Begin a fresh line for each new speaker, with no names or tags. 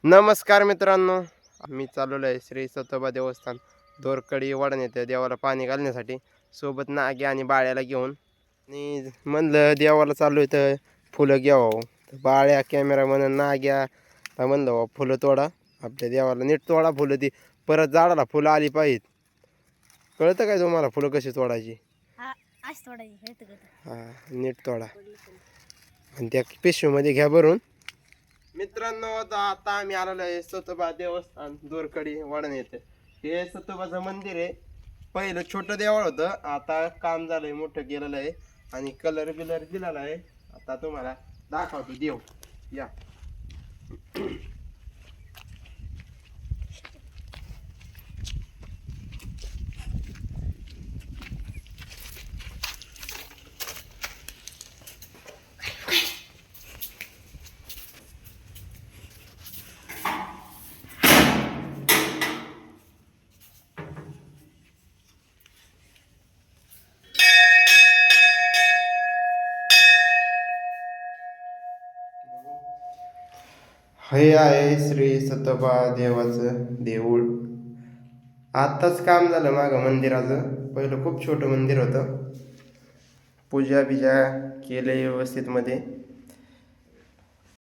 नमस्कार मित्रांनो, मी चाललेलो आहे श्री सतोबा देवस्थान दोरकडी वडण येते देवाला पाणी घालण्यासाठी. सोबत नागे आणि बाळ्याला घेऊन आणि म्हणलं देवाला चाललो आहे तर फुलं घ्यावं. तर बाळ्या कॅमेरा म्हणून नाग्या तर म्हणलं बा फुलं तोडा आपल्या देवाला, नीट तोडा फुलं, ती परत झाडाला फुलं आली पाहिजेत. कळतं काय तुम्हाला फुलं कशी तोडायची? हां, नीट तोडा आणि त्या पिशवीमध्ये घ्या भरून. मित्रांनो, आता आम्ही आलेलो आहे सतोबा देवस्थान दोरकडी वडण येते. हे सतोबाचं मंदिर आहे. पहिलं छोटं देवळ होतं, आता काम झालंय, मोठं केलेलं आहे आणि कलर बिलर दिलेला आहे. आता तुम्हाला दाखवतो देव, या. हे आहे श्री सतोबा देवाचं देऊळ. आत्ताच काम झालं मागं मंदिराचं. पहिलं खूप छोटं मंदिर होतं. पूजा बिजा केले व्यवस्थित मध्ये.